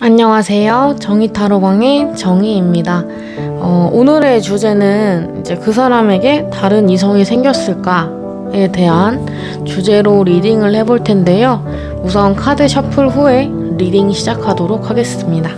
안녕하세요. 정의타로방의 정의입니다. 오늘의 주제는 이제 그 사람에게 다른 이성이 생겼을까에 대한 주제로 리딩을 해볼 텐데요. 우선 카드 셔플 후에 리딩 시작하도록 하겠습니다.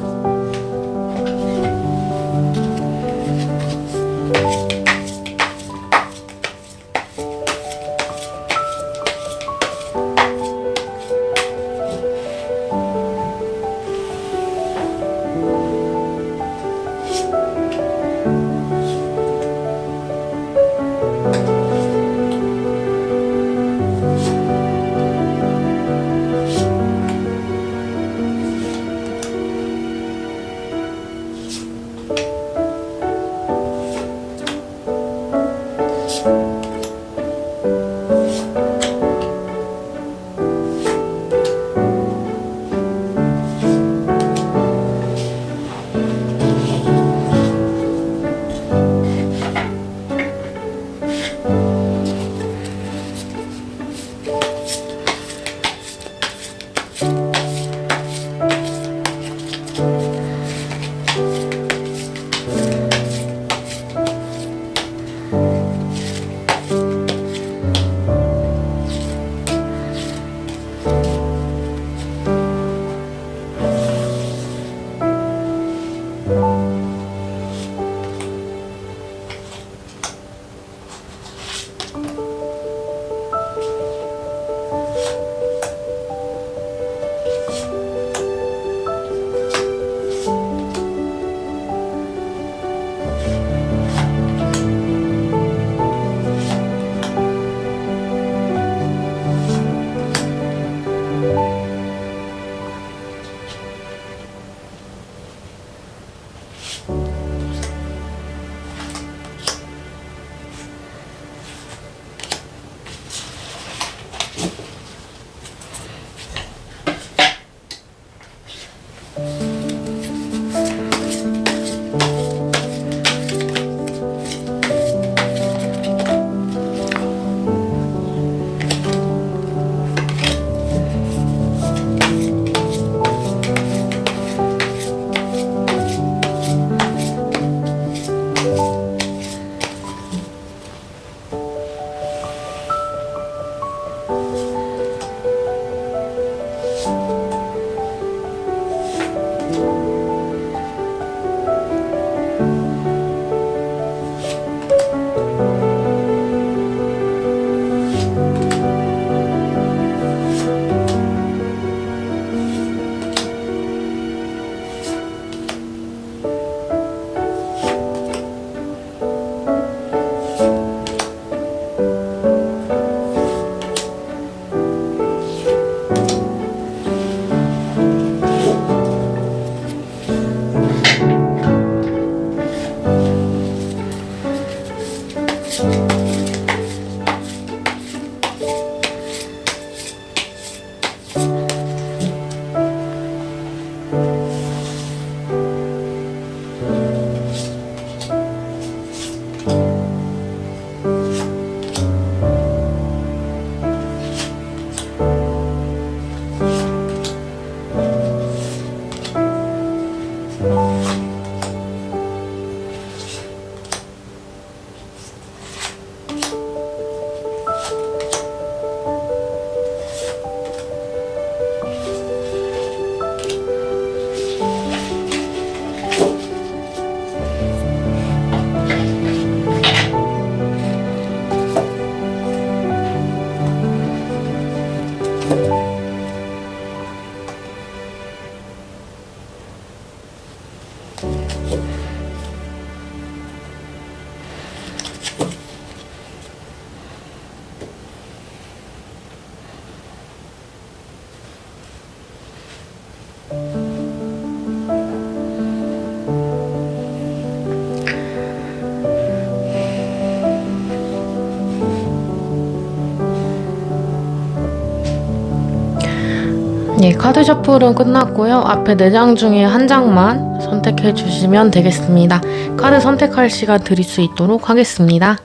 예, 카드 셔플은 끝났고요. 앞에 4장 중에 한 장만 선택해 주시면 되겠습니다. 카드 선택할 시간 드릴 수 있도록 하겠습니다.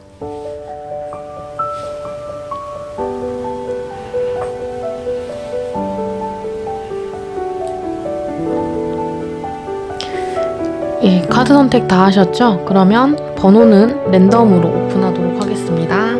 예, 카드 선택 다 하셨죠? 그러면 번호는 랜덤으로 오픈하도록 하겠습니다.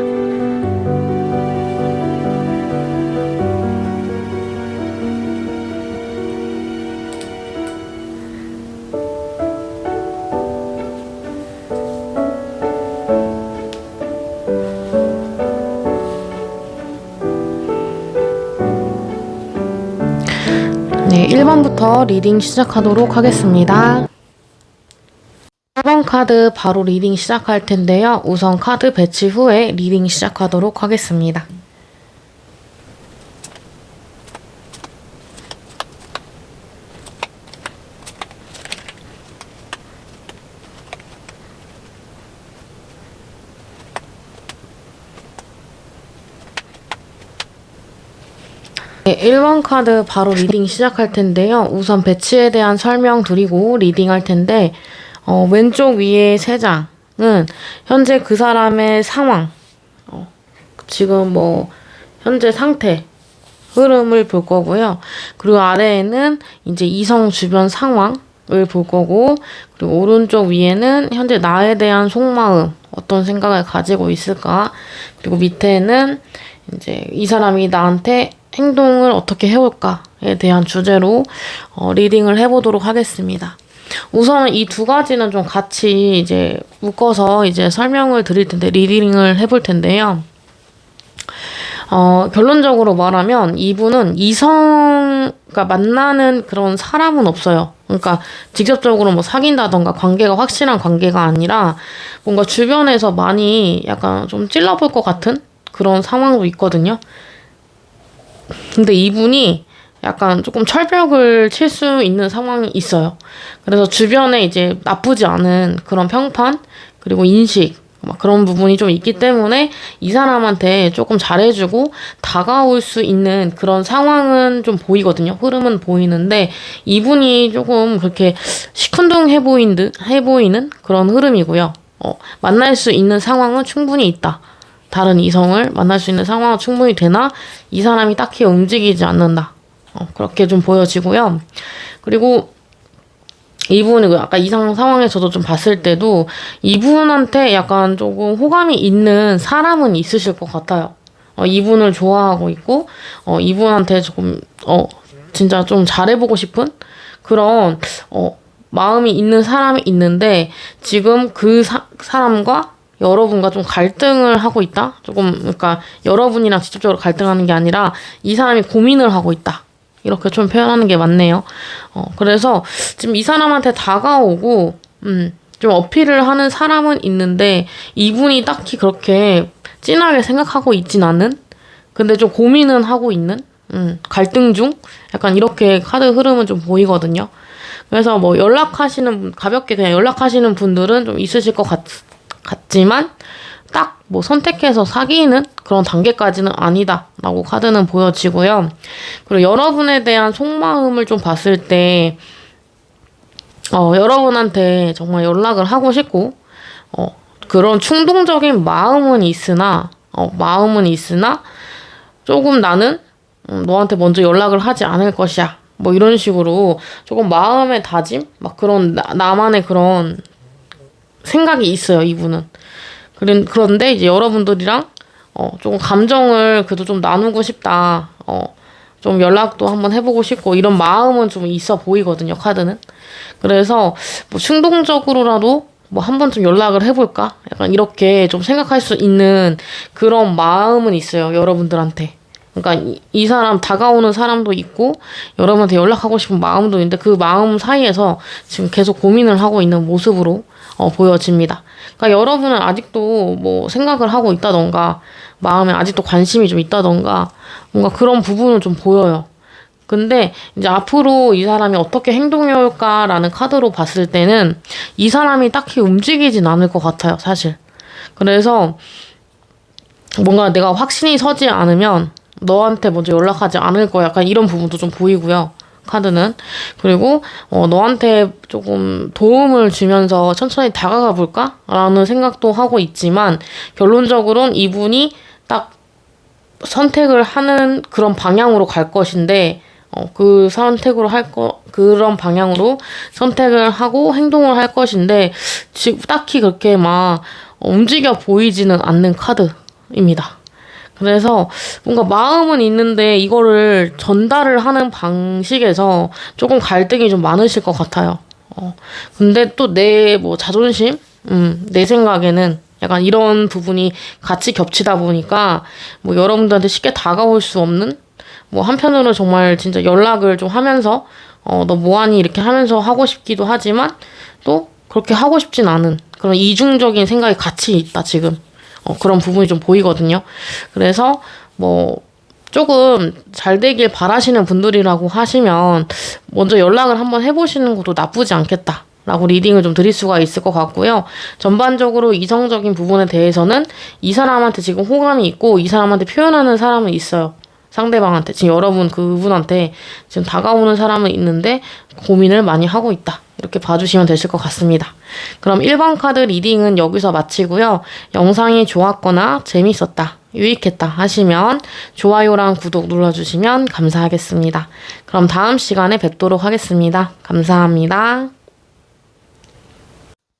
네, 1번부터 리딩 시작하도록 하겠습니다. 1번 카드 바로 리딩 시작할 텐데요. 우선 카드 배치 후에 리딩 시작하도록 하겠습니다. 네, 1번 카드 바로 리딩 시작할 텐데요. 우선 배치에 대한 설명 드리고 리딩할 텐데 왼쪽 위에 3장은 현재 그 사람의 상황, 지금 뭐 현재 상태, 흐름을 볼 거고요. 그리고 아래에는 이제 이성 주변 상황을 볼 거고, 그리고 오른쪽 위에는 현재 나에 대한 속마음, 어떤 생각을 가지고 있을까, 그리고 밑에는 이제 이 사람이 나한테 행동을 어떻게 해올까에 대한 주제로 리딩을 해보도록 하겠습니다. 우선 이 두 가지는 좀 같이 이제 묶어서 이제 설명을 드릴 텐데, 리딩을 해볼 텐데요. 결론적으로 말하면 이분은 그러니까 만나는 그런 사람은 없어요. 그러니까 직접적으로 뭐 사귄다던가 관계가 확실한 관계가 아니라 뭔가 주변에서 많이 약간 좀 찔러볼 것 같은 그런 상황도 있거든요. 근데 이분이 약간 조금 철벽을 칠 수 있는 상황이 있어요. 그래서 주변에 이제 나쁘지 않은 그런 평판, 그리고 인식, 막 그런 부분이 좀 있기 때문에 이 사람한테 조금 잘해주고 다가올 수 있는 그런 상황은 좀 보이거든요. 흐름은 보이는데 이분이 조금 그렇게 시큰둥해 보이는 그런 흐름이고요. 만날 수 있는 상황은 충분히 있다. 다른 이성을 만날 수 있는 상황은 충분히 되나 이 사람이 딱히 움직이지 않는다. 그렇게 좀 보여지고요. 그리고 이분이 아까 이상 상황에서도 좀 봤을 때도 이분한테 약간 조금 호감이 있는 사람은 있으실 것 같아요. 이분을 좋아하고 있고, 이분한테 조금, 진짜 좀 잘해보고 싶은 그런, 마음이 있는 사람이 있는데, 지금 그 사람과 여러분과 좀 갈등을 하고 있다? 그러니까 여러분이랑 직접적으로 갈등하는 게 아니라 이 사람이 고민을 하고 있다. 이렇게 좀 표현하는 게 맞네요. 그래서 지금 이 사람한테 다가오고, 좀 어필을 하는 사람은 있는데, 이분이 딱히 그렇게 진하게 생각하고 있진 않은? 근데 좀 고민은 하고 있는? 갈등 중? 약간 이렇게 카드 흐름은 좀 보이거든요. 그래서 뭐 가볍게 그냥 연락하시는 분들은 좀 있으실 것 같지만, 딱 뭐 선택해서 사귀는 그런 단계까지는 아니다라고 카드는 보여지고요. 그리고 여러분에 대한 속마음을 좀 봤을 때 여러분한테 정말 연락을 하고 싶고 그런 충동적인 마음은 있으나 조금 나는 너한테 먼저 연락을 하지 않을 것이야. 뭐 이런 식으로 조금 마음의 다짐? 막 그런 나만의 그런 생각이 있어요, 이분은. 그런데 이제 여러분들이랑 조금 감정을 그래도 좀 나누고 싶다. 좀 연락도 한번 해보고 싶고 이런 마음은 좀 있어 보이거든요, 카드는. 그래서 뭐 충동적으로라도 뭐 한번 좀 연락을 해볼까? 약간 이렇게 좀 생각할 수 있는 그런 마음은 있어요, 여러분들한테. 그러니까 이 사람 다가오는 사람도 있고 여러분한테 연락하고 싶은 마음도 있는데 그 마음 사이에서 지금 계속 고민을 하고 있는 모습으로 보여집니다. 그러니까 여러분은 아직도 뭐 생각을 하고 있다던가 마음에 아직도 관심이 좀 있다던가 뭔가 그런 부분은 좀 보여요. 근데 이제 앞으로 이 사람이 어떻게 행동해 올까라는 카드로 봤을 때는 이 사람이 딱히 움직이진 않을 것 같아요, 사실. 그래서 뭔가 내가 확신이 서지 않으면 너한테 먼저 연락하지 않을 거야. 약간 이런 부분도 좀 보이고요, 카드는. 그리고 너한테 조금 도움을 주면서 천천히 다가가 볼까? 라는 생각도 하고 있지만 결론적으로는 이분이 딱 선택을 하는 그런 방향으로 갈 것인데 그 선택으로 그런 방향으로 선택을 하고 행동을 할 것인데, 지금 딱히 그렇게 막 움직여 보이지는 않는 카드입니다. 그래서 뭔가 마음은 있는데 이거를 전달을 하는 방식에서 조금 갈등이 좀 많으실 것 같아요. 근데 또 내 뭐 자존심? 내 생각에는 약간 이런 부분이 같이 겹치다 보니까 뭐 여러분들한테 쉽게 다가올 수 없는, 뭐 한편으로 정말 진짜 연락을 좀 하면서 너 뭐하니 이렇게 하면서 하고 싶기도 하지만 또 그렇게 하고 싶진 않은 그런 이중적인 생각이 같이 있다 지금. 그런 부분이 좀 보이거든요. 그래서 뭐 조금 잘 되길 바라시는 분들이라고 하시면 먼저 연락을 한번 해보시는 것도 나쁘지 않겠다라고 리딩을 좀 드릴 수가 있을 것 같고요. 전반적으로 이성적인 부분에 대해서는 이 사람한테 지금 호감이 있고 이 사람한테 표현하는 사람은 있어요. 상대방한테, 지금 여러분 그분한테 지금 다가오는 사람은 있는데 고민을 많이 하고 있다. 이렇게 봐주시면 되실 것 같습니다. 그럼 1번 카드 리딩은 여기서 마치고요. 영상이 좋았거나 재밌었다, 유익했다 하시면 좋아요랑 구독 눌러주시면 감사하겠습니다. 그럼 다음 시간에 뵙도록 하겠습니다. 감사합니다.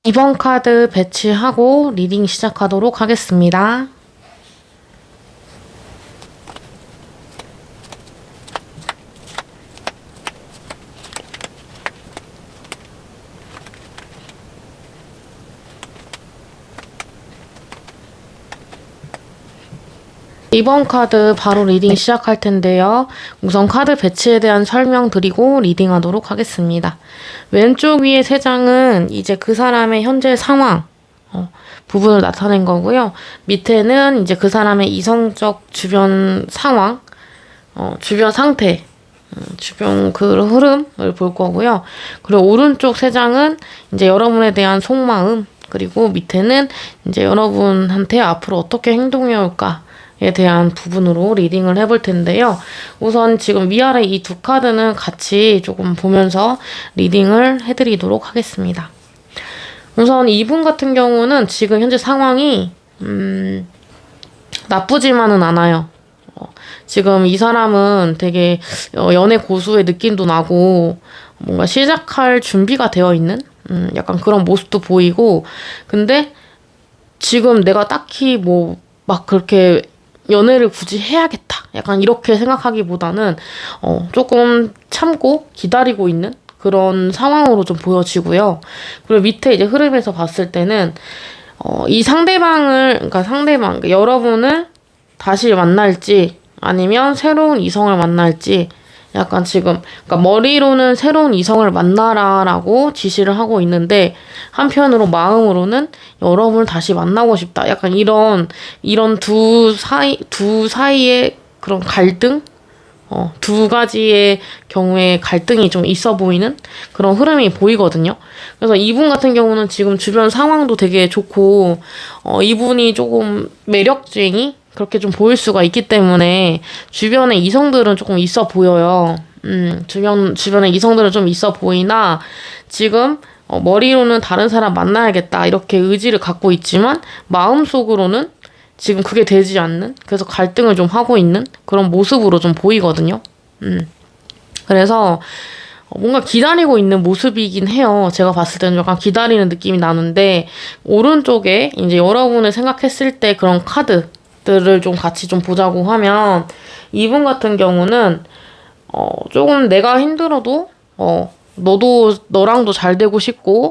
2번 카드 배치하고 리딩 시작하도록 하겠습니다. 이번 카드 바로 리딩 시작할 텐데요. 우선 카드 배치에 대한 설명 드리고 리딩하도록 하겠습니다. 왼쪽 위에 3장은 이제 그 사람의 현재 상황 부분을 나타낸 거고요. 밑에는 이제 그 사람의 이성적 주변 상황, 주변 상태, 주변 그 흐름을 볼 거고요. 그리고 오른쪽 3장은 이제 여러분에 대한 속마음, 그리고 밑에는 이제 여러분한테 앞으로 어떻게 행동해 올까 에 대한 부분으로 리딩을 해볼 텐데요. 우선 지금 위아래 이 두 카드는 같이 조금 보면서 리딩을 해드리도록 하겠습니다. 우선 이분 같은 경우는 지금 현재 상황이 나쁘지만은 않아요. 지금 이 사람은 되게 연애 고수의 느낌도 나고 뭔가 시작할 준비가 되어 있는 약간 그런 모습도 보이고, 근데 지금 내가 딱히 뭐 막 그렇게 연애를 굳이 해야겠다 약간 이렇게 생각하기보다는 조금 참고 기다리고 있는 그런 상황으로 좀 보여지고요. 그리고 밑에 이제 흐름에서 봤을 때는 이 그러니까 여러분을 다시 만날지 아니면 새로운 이성을 만날지, 약간 지금 그러니까 머리로는 새로운 이성을 만나라라고 지시를 하고 있는데 한편으로 마음으로는 여러분을 다시 만나고 싶다. 약간 이런 두 사이의 그런 갈등, 두 가지의 경우에 갈등이 좀 있어 보이는 그런 흐름이 보이거든요. 그래서 이분 같은 경우는 지금 주변 상황도 되게 좋고, 이분이 조금 매력쟁이 그렇게 좀 보일 수가 있기 때문에 주변에 이성들은 조금 있어 보여요. 주변에 이성들은 좀 있어 보이나 지금 머리로는 다른 사람 만나야겠다 이렇게 의지를 갖고 있지만 마음속으로는 지금 그게 되지 않는, 그래서 갈등을 좀 하고 있는 그런 모습으로 좀 보이거든요. 그래서 뭔가 기다리고 있는 모습이긴 해요. 제가 봤을 때는 약간 기다리는 느낌이 나는데, 오른쪽에 이제 여러분을 생각했을 때 그런 카드들을 좀 같이 좀 보자고 하면, 이분 같은 경우는 조금 내가 힘들어도 너랑도 잘 되고 싶고,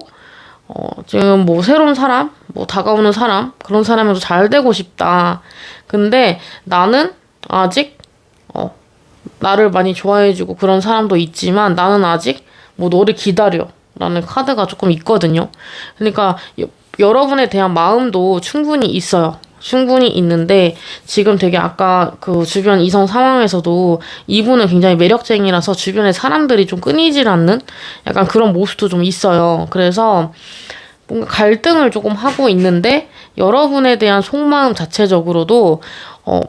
지금 뭐 새로운 사람, 뭐 다가오는 사람, 그런 사람에도 잘 되고 싶다. 근데 나는 아직 나를 많이 좋아해주고 그런 사람도 있지만 나는 아직 뭐 너를 기다려 라는 카드가 조금 있거든요. 그러니까 여러분에 대한 마음도 충분히 있어요. 충분히 있는데 지금 되게 아까 그 주변 이성 상황에서도 이분은 굉장히 매력쟁이라서 주변에 사람들이 좀 끊이질 않는 약간 그런 모습도 좀 있어요. 그래서 뭔가 갈등을 조금 하고 있는데 여러분에 대한 속마음 자체적으로도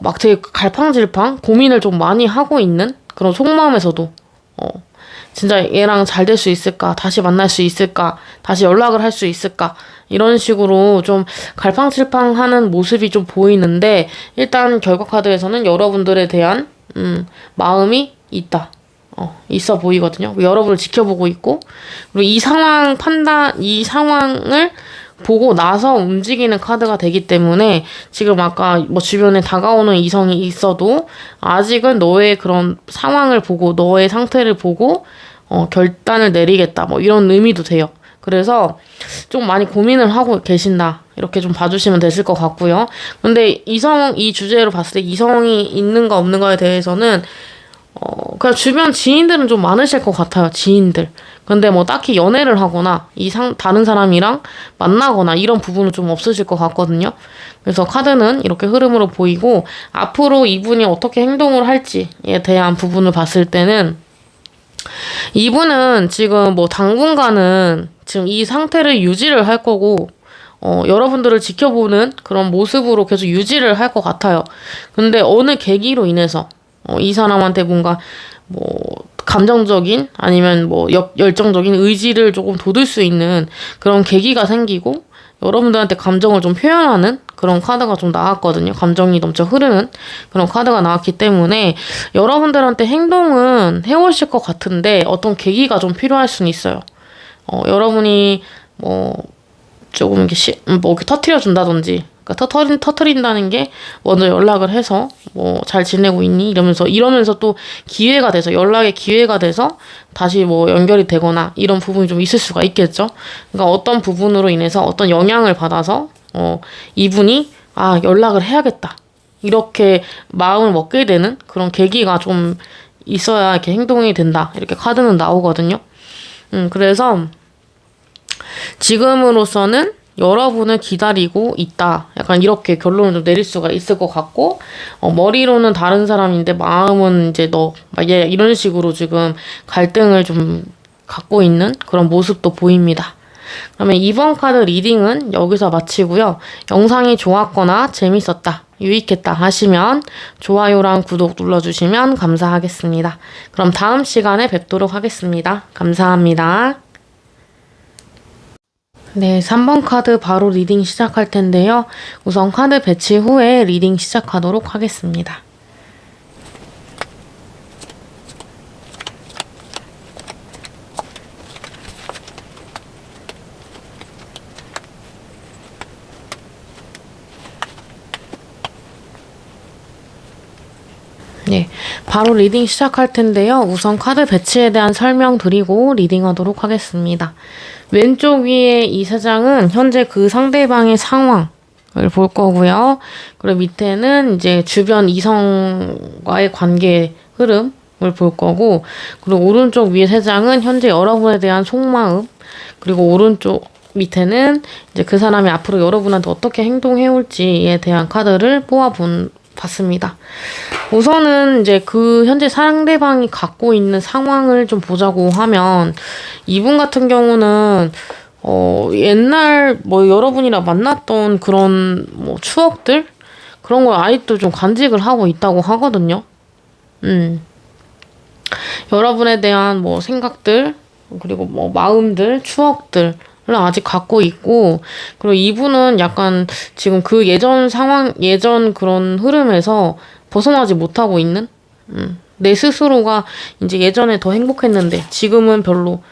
막 되게 갈팡질팡 고민을 좀 많이 하고 있는 그런 속마음에서도 진짜 얘랑 잘 될 수 있을까? 다시 만날 수 있을까? 다시 연락을 할 수 있을까? 이런 식으로 좀 갈팡질팡하는 모습이 좀 보이는데, 일단 결과 카드에서는 여러분들에 대한 마음이 있다. 있어 보이거든요. 여러분을 지켜보고 있고, 그리고 이 상황을 보고 나서 움직이는 카드가 되기 때문에 지금 아까 뭐 주변에 다가오는 이성이 있어도 아직은 너의 그런 상황을 보고 너의 상태를 보고 결단을 내리겠다 뭐 이런 의미도 돼요. 그래서 좀 많이 고민을 하고 계신다. 이렇게 좀 봐주시면 되실 것 같고요. 근데 이 주제로 봤을 때 이성이 있는가 없는가에 대해서는 그냥 주변 지인들은 좀 많으실 것 같아요. 지인들. 근데 뭐 딱히 연애를 하거나 다른 사람이랑 만나거나 이런 부분은 좀 없으실 것 같거든요. 그래서 카드는 이렇게 흐름으로 보이고 앞으로 이분이 어떻게 행동을 할지에 대한 부분을 봤을 때는 이분은 지금 뭐 당분간은 지금 이 상태를 유지를 할 거고 여러분들을 지켜보는 그런 모습으로 계속 유지를 할 것 같아요. 근데 어느 계기로 인해서 이 사람한테 뭔가 뭐 감정적인 아니면 뭐 열정적인 의지를 조금 돋을 수 있는 그런 계기가 생기고 여러분들한테 감정을 좀 표현하는 그런 카드가 좀 나왔거든요. 감정이 넘쳐 흐르는 그런 카드가 나왔기 때문에 여러분들한테 행동은 해오실 것 같은데 어떤 계기가 좀 필요할 수는 있어요. 여러분이 뭐 조금 이렇게 뭐 이렇게 터트려준다든지, 그러니까 터트린다는 게 먼저 연락을 해서 뭐 잘 지내고 있니 이러면서 또 기회가 돼서 연락의 기회가 돼서 다시 뭐 연결이 되거나 이런 부분이 좀 있을 수가 있겠죠. 그러니까 어떤 부분으로 인해서 어떤 영향을 받아서 이분이 연락을 해야겠다 이렇게 마음을 먹게 되는 그런 계기가 좀 있어야 이렇게 행동이 된다 이렇게 카드는 나오거든요. 그래서 지금으로서는 여러분을 기다리고 있다. 약간 이렇게 결론을 좀 내릴 수가 있을 것 같고, 머리로는 다른 사람인데 마음은 이제 이런 식으로 지금 갈등을 좀 갖고 있는 그런 모습도 보입니다. 그러면 이번 카드 리딩은 여기서 마치고요. 영상이 좋았거나 재밌었다, 유익했다 하시면 좋아요랑 구독 눌러주시면 감사하겠습니다. 그럼 다음 시간에 뵙도록 하겠습니다. 감사합니다. 네, 3번 카드 바로 리딩 시작할 텐데요. 우선 카드 배치 후에 리딩 시작하도록 하겠습니다. 네, 바로 리딩 시작할 텐데요. 우선 카드 배치에 대한 설명 드리고 리딩하도록 하겠습니다. 왼쪽 위에 이 세 장은 현재 그 상대방의 상황을 볼 거고요. 그리고 밑에는 이제 주변 이성과의 관계 흐름을 볼 거고, 그리고 오른쪽 위에 세 장은 현재 여러분에 대한 속마음, 그리고 오른쪽 밑에는 이제 그 사람이 앞으로 여러분한테 어떻게 행동해 올지에 대한 카드를 봤습니다. 우선은 이제 그 현재 상대방이 갖고 있는 상황을 좀 보자고 하면 이분 같은 경우는 옛날 뭐 여러분이랑 만났던 그런 뭐 추억들 그런 걸 아직도 좀 간직을 하고 있다고 하거든요. 여러분에 대한 뭐 생각들 그리고 뭐 마음들 추억들 아직 갖고 있고, 그리고 이분은 약간 지금 그 예전 그런 흐름에서 벗어나지 못하고 있는, 내 스스로가 이제 예전에 더 행복했는데, 지금은 별로,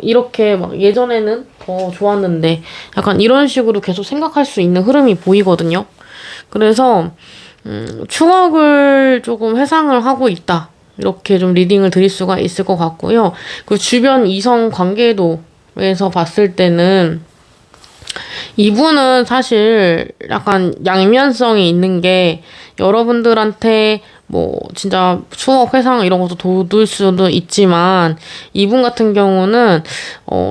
이렇게 예전에는 더 좋았는데, 약간 이런 식으로 계속 생각할 수 있는 흐름이 보이거든요. 그래서, 추억을 조금 회상을 하고 있다. 이렇게 좀 리딩을 드릴 수가 있을 것 같고요. 그 주변 이성 관계도 에서 봤을 때는 이분은 사실 약간 양면성이 있는 게 여러분들한테 뭐 진짜 추억 회상 이런 것도 돋을 수도 있지만 이분 같은 경우는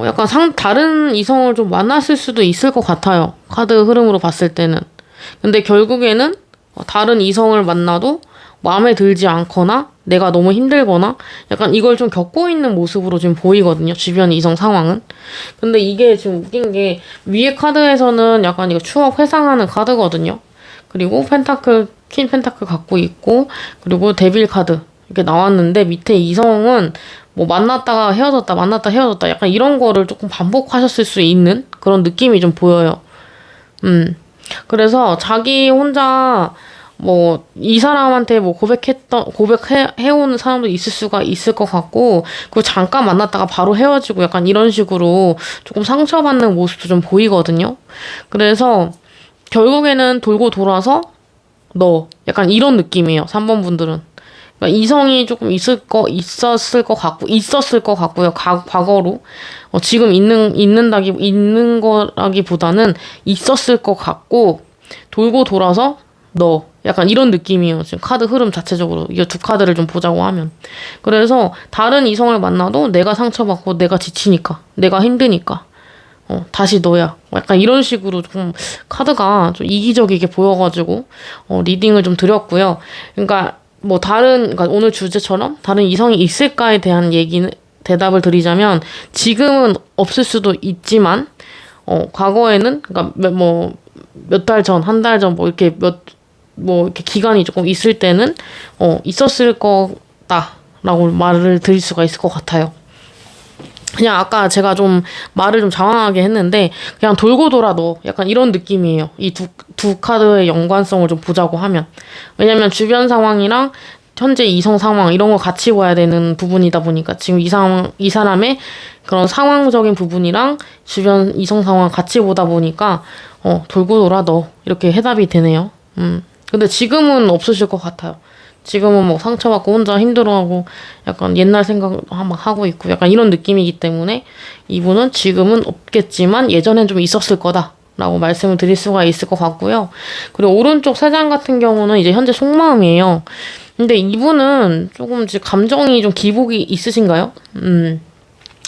약간 다른 이성을 좀 만났을 수도 있을 것 같아요. 카드 흐름으로 봤을 때는. 근데 결국에는 다른 이성을 만나도 마음에 들지 않거나 내가 너무 힘들거나 약간 이걸 좀 겪고 있는 모습으로 지금 보이거든요. 주변 이성 상황은. 근데 이게 지금 웃긴 게 위에 카드에서는 약간 이거 추억 회상하는 카드거든요. 그리고 퀸 펜타클 갖고 있고 그리고 데빌 카드 이렇게 나왔는데 밑에 이성은 뭐 만났다가 헤어졌다 약간 이런 거를 조금 반복하셨을 수 있는 그런 느낌이 좀 보여요. 그래서 자기 혼자 뭐, 이 사람한테 뭐 고백해온 사람도 있을 수가 있을 것 같고, 그리고 잠깐 만났다가 바로 헤어지고 약간 이런 식으로 조금 상처받는 모습도 좀 보이거든요. 그래서 결국에는 돌고 돌아서 너. 약간 이런 느낌이에요. 3번 분들은. 그러니까 이성이 조금 있었을 것 같고요. 과거로. 지금 있는 거라기보다는 있었을 것 같고, 돌고 돌아서 너. 약간 이런 느낌이에요. 지금 카드 흐름 자체적으로. 이 두 카드를 좀 보자고 하면. 그래서 다른 이성을 만나도 내가 상처받고 내가 지치니까. 내가 힘드니까. 다시 너야. 약간 이런 식으로 좀 카드가 좀 이기적이게 보여가지고, 리딩을 좀 드렸고요. 그러니까 뭐 그러니까 오늘 주제처럼 다른 이성이 있을까에 대한 대답을 드리자면, 지금은 없을 수도 있지만, 과거에는, 그러니까 몇 달 전, 한 달 전, 이렇게 기간이 조금 있을 때는, 있었을 거다라고 말을 드릴 수가 있을 것 같아요. 그냥 아까 제가 좀 말을 좀 장황하게 했는데, 그냥 돌고 돌아 너. 약간 이런 느낌이에요. 이 두 카드의 연관성을 좀 보자고 하면. 왜냐면 주변 상황이랑 현재 이성 상황, 이런 거 같이 봐야 되는 부분이다 보니까, 지금 이 사람의 그런 상황적인 부분이랑 주변 이성 상황 같이 보다 보니까, 돌고 돌아 너. 이렇게 해답이 되네요. 근데 지금은 없으실 것 같아요. 지금은 뭐 상처받고 혼자 힘들어하고 약간 옛날 생각 막 하고 있고 약간 이런 느낌이기 때문에, 이분은 지금은 없겠지만 예전엔 좀 있었을 거다라고 말씀을 드릴 수가 있을 것 같고요. 그리고 오른쪽 세 장 같은 경우는 이제 현재 속마음이에요. 근데 이분은 조금 이제 감정이 좀 기복이 있으신가요?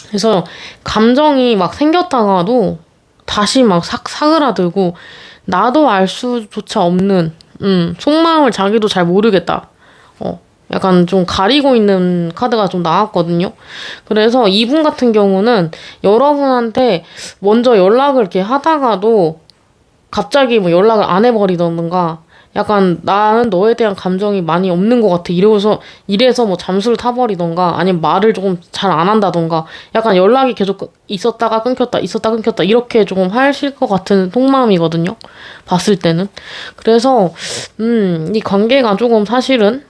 그래서 감정이 막 생겼다가도 다시 막 사그라들고, 나도 알 수조차 없는, 속마음을 자기도 잘 모르겠다. 약간 좀 가리고 있는 카드가 좀 나왔거든요. 그래서 이분 같은 경우는 여러분한테 먼저 연락을 이렇게 하다가도 갑자기 뭐 연락을 안 해버리던가, 약간 나는 너에 대한 감정이 많이 없는 것 같아. 이래서 뭐 잠수를 타버리던가, 아니면 말을 조금 잘 안 한다던가, 약간 연락이 계속 있었다가 끊겼다, 이렇게 조금 하실 것 같은 속마음이거든요. 봤을 때는. 그래서, 이 관계가 조금 사실은,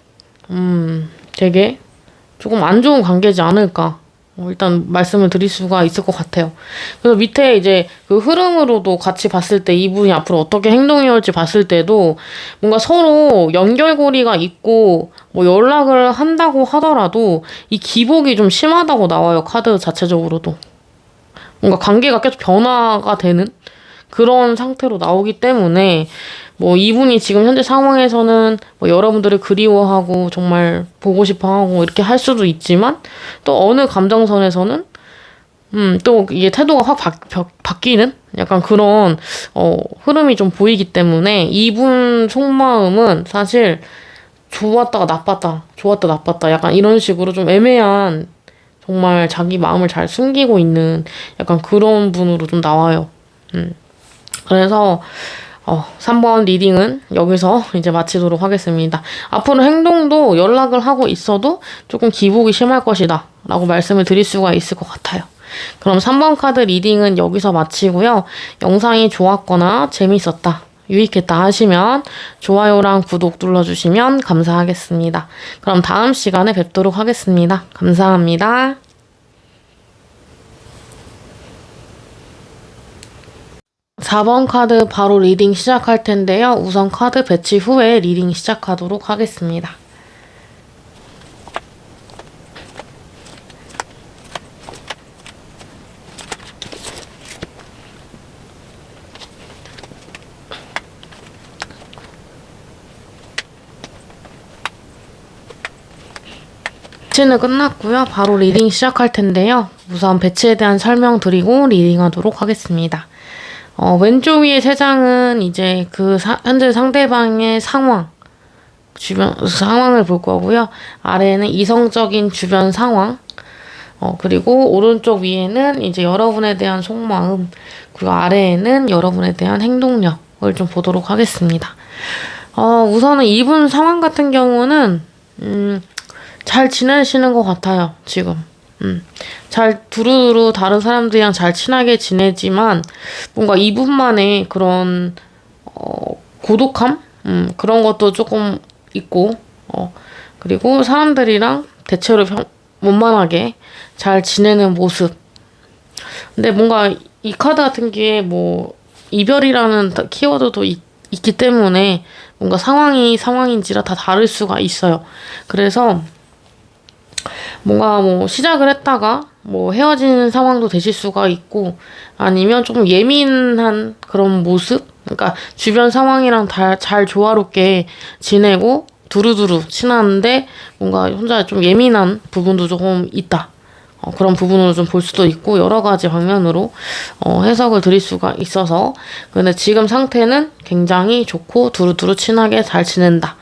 되게 조금 안 좋은 관계지 않을까. 일단 말씀을 드릴 수가 있을 것 같아요. 그래서 밑에 이제 그 흐름으로도 같이 봤을 때 이분이 앞으로 어떻게 행동해올지 봤을 때도 뭔가 서로 연결고리가 있고 뭐 연락을 한다고 하더라도 이 기복이 좀 심하다고 나와요. 카드 자체적으로도. 뭔가 관계가 계속 변화가 되는 그런 상태로 나오기 때문에, 뭐 이분이 지금 현재 상황에서는 뭐 여러분들을 그리워하고 정말 보고 싶어하고 이렇게 할 수도 있지만, 또 어느 감정선에서는 또 이게 태도가 확 바뀌는 약간 그런 흐름이 좀 보이기 때문에, 이분 속마음은 사실 좋았다 나빴다 약간 이런 식으로 좀 애매한, 정말 자기 마음을 잘 숨기고 있는 약간 그런 분으로 좀 나와요. 그래서 3번 리딩은 여기서 이제 마치도록 하겠습니다. 앞으로 행동도 연락을 하고 있어도 조금 기복이 심할 것이다 라고 말씀을 드릴 수가 있을 것 같아요. 그럼 3번 카드 리딩은 여기서 마치고요. 영상이 좋았거나 재밌었다, 유익했다 하시면 좋아요랑 구독 눌러주시면 감사하겠습니다. 그럼 다음 시간에 뵙도록 하겠습니다. 감사합니다. 4번 카드 바로 리딩 시작할 텐데요. 우선 카드 배치 후에 리딩 시작하도록 하겠습니다. 배치는 끝났고요. 바로 리딩 시작할 텐데요. 우선 배치에 대한 설명 드리고 리딩하도록 하겠습니다. 왼쪽 위에 세 장은 이제 현재 상대방의 주변 상황을 볼 거고요. 아래에는 이성적인 주변 상황, 그리고 오른쪽 위에는 이제 여러분에 대한 속마음, 그리고 아래에는 여러분에 대한 행동력을 좀 보도록 하겠습니다. 우선은 이분 상황 같은 경우는, 잘 지내시는 것 같아요, 지금. 잘 두루두루 다른 사람들이랑 잘 친하게 지내지만, 뭔가 이분만의 그런, 고독함? 그런 것도 조금 있고, 그리고 사람들이랑 대체로 원만하게 잘 지내는 모습. 근데 뭔가 이 카드 같은 게 뭐 이별이라는 키워드도 있기 때문에 뭔가 상황인지라 다 다를 수가 있어요. 그래서 뭔가 뭐 시작을 했다가 뭐 헤어지는 상황도 되실 수가 있고, 아니면 조금 예민한 그런 모습? 그러니까 주변 상황이랑 잘 조화롭게 지내고 두루두루 친한데 뭔가 혼자 좀 예민한 부분도 조금 있다. 그런 부분으로 좀 볼 수도 있고, 여러 가지 방면으로 해석을 드릴 수가 있어서, 근데 지금 상태는 굉장히 좋고 두루두루 친하게 잘 지낸다.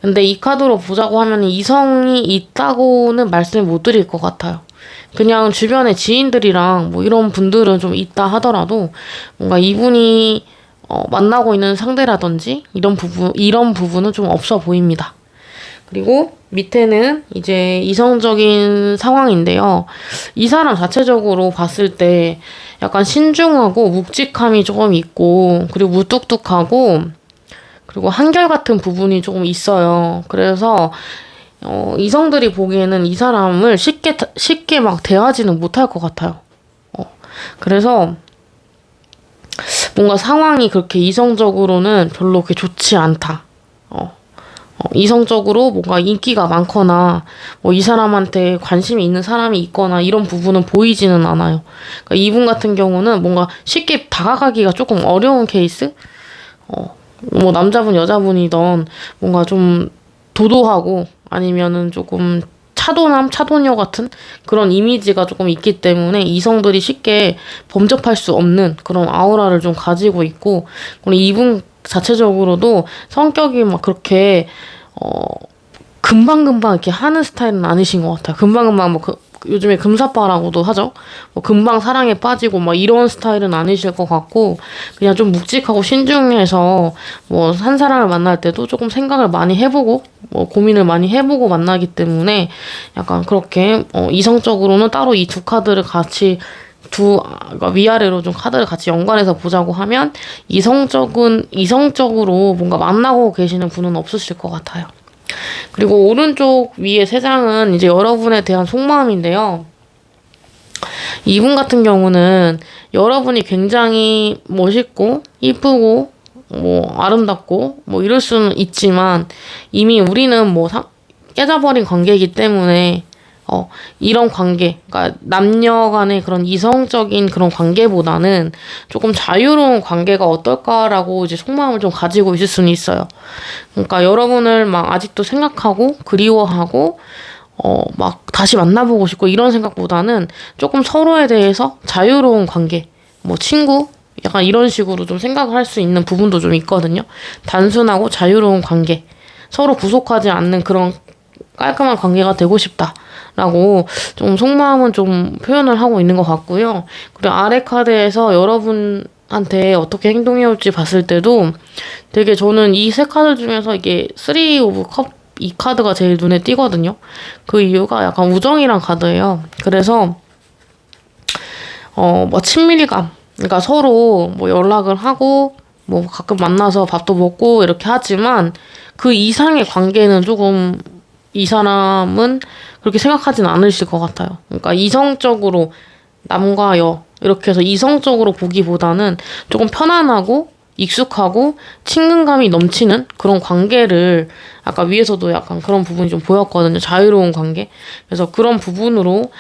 근데 이 카드로 보자고 하면 이성이 있다고는 말씀을 못 드릴 것 같아요. 그냥 주변에 지인들이랑 뭐 이런 분들은 좀 있다 하더라도 뭔가 이분이 만나고 있는 상대라든지 이런 부분은 좀 없어 보입니다. 그리고 밑에는 이제 이성적인 상황인데요. 이 사람 자체적으로 봤을 때 약간 신중하고 묵직함이 조금 있고, 그리고 무뚝뚝하고, 그리고 한결같은 부분이 조금 있어요. 그래서 이성들이 보기에는 이 사람을 쉽게 막 대하지는 못할 것 같아요. 그래서 뭔가 상황이 그렇게 이성적으로는 별로 그렇게 좋지 않다. 이성적으로 뭔가 인기가 많거나 뭐 이 사람한테 관심이 있는 사람이 있거나 이런 부분은 보이지는 않아요. 그러니까 이분 같은 경우는 뭔가 쉽게 다가가기가 조금 어려운 케이스? 뭐 남자분 여자분이던 뭔가 좀 도도하고 아니면은 조금 차도녀 같은 그런 이미지가 조금 있기 때문에 이성들이 쉽게 범접할 수 없는 그런 아우라를 좀 가지고 있고, 그리고 이분 자체적으로도 성격이 막 그렇게 금방금방 이렇게 하는 스타일은 아니신 것 같아요. 금방금방 요즘에 금사빠라고도 하죠. 뭐 금방 사랑에 빠지고 막 이런 스타일은 아니실 것 같고, 그냥 좀 묵직하고 신중해서 뭐 한 사람을 만날 때도 조금 생각을 많이 해보고 뭐 고민을 많이 해보고 만나기 때문에 약간 그렇게 이성적으로는 따로 이 두 카드를 같이 그러니까 위아래로 좀 카드를 같이 연관해서 보자고 하면 이성적으로 뭔가 만나고 계시는 분은 없으실 것 같아요. 그리고 오른쪽 위에 세 장은 이제 여러분에 대한 속마음인데요. 이분 같은 경우는 여러분이 굉장히 멋있고 이쁘고 뭐 아름답고 뭐 이럴 수는 있지만, 이미 우리는 뭐 깨져버린 관계이기 때문에 이런 관계, 그러니까 남녀 간의 그런 이성적인 그런 관계보다는 조금 자유로운 관계가 어떨까라고 이제 속마음을 좀 가지고 있을 수는 있어요. 그러니까 여러분을 막 아직도 생각하고 그리워하고 막 다시 만나보고 싶고 이런 생각보다는 조금 서로에 대해서 자유로운 관계, 뭐 친구, 약간 이런 식으로 좀 생각을 할 수 있는 부분도 좀 있거든요. 단순하고 자유로운 관계, 서로 구속하지 않는 그런 깔끔한 관계가 되고 싶다라고 좀 속마음은 좀 표현을 하고 있는 것 같고요. 그리고 아래 카드에서 여러분한테 어떻게 행동해올지 봤을 때도 되게 저는 이 세 카드 중에서 이게 3 오브 컵 이 카드가 제일 눈에 띄거든요. 그 이유가 약간 우정이란 카드예요. 그래서 뭐 친밀감, 그러니까 서로 뭐 연락을 하고 뭐 가끔 만나서 밥도 먹고 이렇게 하지만 그 이상의 관계는 조금 이 사람은 그렇게 생각하진 않으실 것 같아요. 그러니까 이성적으로 남과 여 이렇게 해서 이성적으로 보기보다는 조금 편안하고 익숙하고 친근감이 넘치는 그런 관계를, 아까 위에서도 약간 그런 부분이 좀 보였거든요. 자유로운 관계. 그래서 그런 부분으로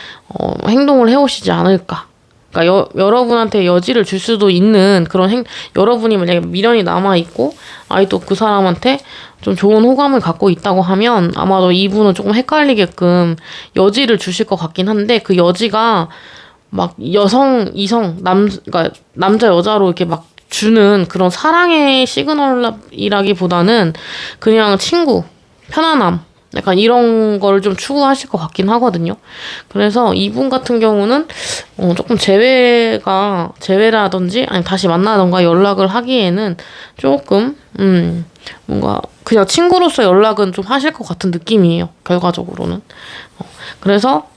행동을 해오시지 않을까. 그러니까 여러분한테 여지를 줄 수도 있는 그런 여러분이 만약에 미련이 남아있고 아직도 그 사람한테 좀 좋은 호감을 갖고 있다고 하면 아마도 이분은 조금 헷갈리게끔 여지를 주실 것 같긴 한데, 그 여지가 막 그러니까 남자 여자로 이렇게 막 주는 그런 사랑의 시그널이라기보다는 그냥 친구, 편안함, 약간 이런 거를 좀 추구하실 것 같긴 하거든요. 그래서 이분 같은 경우는 조금 재회라든지 아니 다시 만나던가 연락을 하기에는 조금 뭔가 그냥 친구로서 연락은 좀 하실 것 같은 느낌이에요. 결과적으로는. 그래서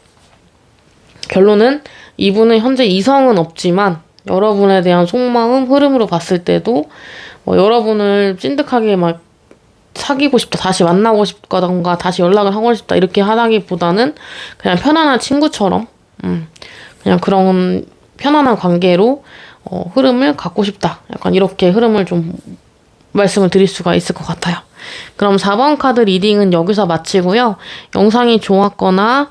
결론은 이분은 현재 이성은 없지만 여러분에 대한 속마음 흐름으로 봤을 때도 여러분을 찐득하게 막 사귀고 싶다, 다시 만나고 싶다던가 다시 연락을 하고 싶다 이렇게 하다기보다는 그냥 편안한 친구처럼 그냥 그런 편안한 관계로 흐름을 갖고 싶다. 약간 이렇게 흐름을 좀 말씀을 드릴 수가 있을 것 같아요. 그럼 4번 카드 리딩은 여기서 마치고요. 영상이 좋았거나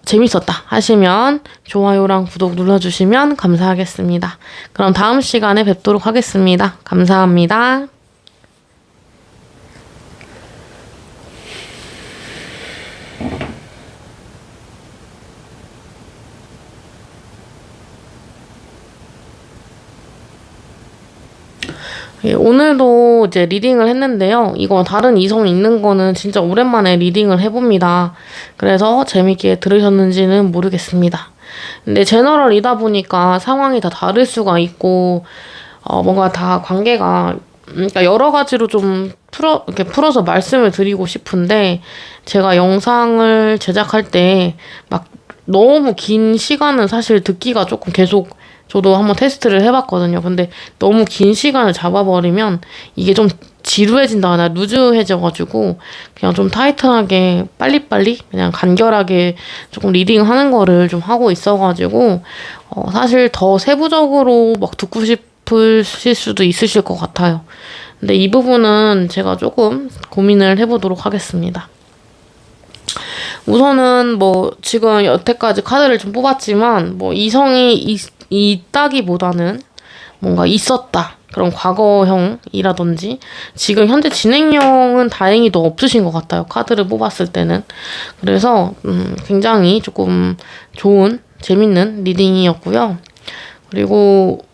재밌었다 하시면 좋아요랑 구독 눌러주시면 감사하겠습니다. 그럼 다음 시간에 뵙도록 하겠습니다. 감사합니다. 예, 오늘도 이제 리딩을 했는데요. 이거 다른 이성 읽는 거는 진짜 오랜만에 리딩을 해봅니다. 그래서 재밌게 들으셨는지는 모르겠습니다. 근데 제너럴이다 보니까 상황이 다 다를 수가 있고, 뭔가 다 관계가, 그러니까 여러 가지로 좀 이렇게 풀어서 말씀을 드리고 싶은데, 제가 영상을 제작할 때 막 너무 긴 시간은 사실 듣기가 조금 계속 저도 한번 테스트를 해봤거든요. 근데 너무 긴 시간을 잡아버리면 이게 좀 지루해진다거나 루즈해져가지고 그냥 좀 타이트하게 빨리빨리 그냥 간결하게 조금 리딩하는 거를 좀 하고 있어가지고 사실 더 세부적으로 막 듣고 싶으실 수도 있으실 것 같아요. 근데 이 부분은 제가 조금 고민을 해보도록 하겠습니다. 우선은 뭐 지금 여태까지 카드를 좀 뽑았지만 뭐 이성이 있다기보다는 뭔가 있었다. 그런 과거형이라든지 지금 현재 진행형은 다행히도 없으신 것 같아요. 카드를 뽑았을 때는. 그래서 굉장히 조금 좋은 재밌는 리딩이었고요. 그리고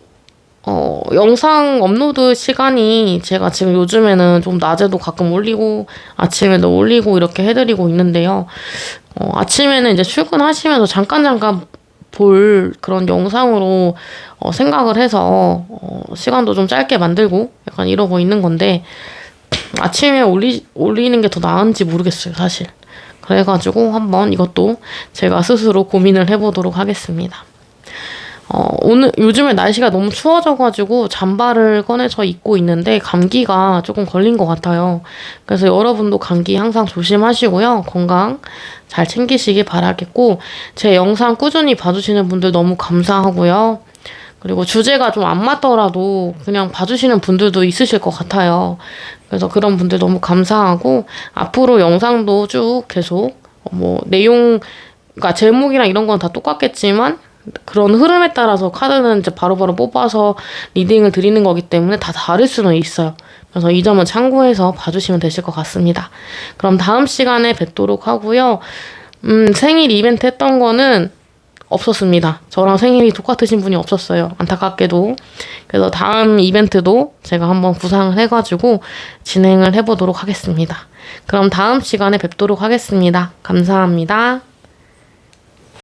영상 업로드 시간이 제가 지금 요즘에는 좀 낮에도 가끔 올리고 아침에도 올리고 이렇게 해드리고 있는데요. 아침에는 이제 출근하시면서 잠깐 볼 그런 영상으로 생각을 해서 시간도 좀 짧게 만들고 약간 이러고 있는 건데 아침에 올리는 게 더 나은지 모르겠어요, 사실. 그래가지고 한번 이것도 제가 스스로 고민을 해보도록 하겠습니다. 오늘 요즘에 날씨가 너무 추워져가지고 잠바를 꺼내서 입고 있는데 감기가 조금 걸린 것 같아요. 그래서 여러분도 감기 항상 조심하시고요. 건강 잘 챙기시길 바라겠고 제 영상 꾸준히 봐주시는 분들 너무 감사하고요. 그리고 주제가 좀 안 맞더라도 그냥 봐주시는 분들도 있으실 것 같아요. 그래서 그런 분들 너무 감사하고 앞으로 영상도 쭉 계속 뭐 내용, 그러니까 제목이랑 이런 건 다 똑같겠지만 그런 흐름에 따라서 카드는 이제 바로바로 뽑아서 리딩을 드리는 거기 때문에 다 다를 수는 있어요. 그래서 이 점은 참고해서 봐주시면 되실 것 같습니다. 그럼 다음 시간에 뵙도록 하고요. 생일 이벤트 했던 거는 없었습니다. 저랑 생일이 똑같으신 분이 없었어요. 안타깝게도. 그래서 다음 이벤트도 제가 한번 구상을 해가지고 진행을 해보도록 하겠습니다. 그럼 다음 시간에 뵙도록 하겠습니다. 감사합니다.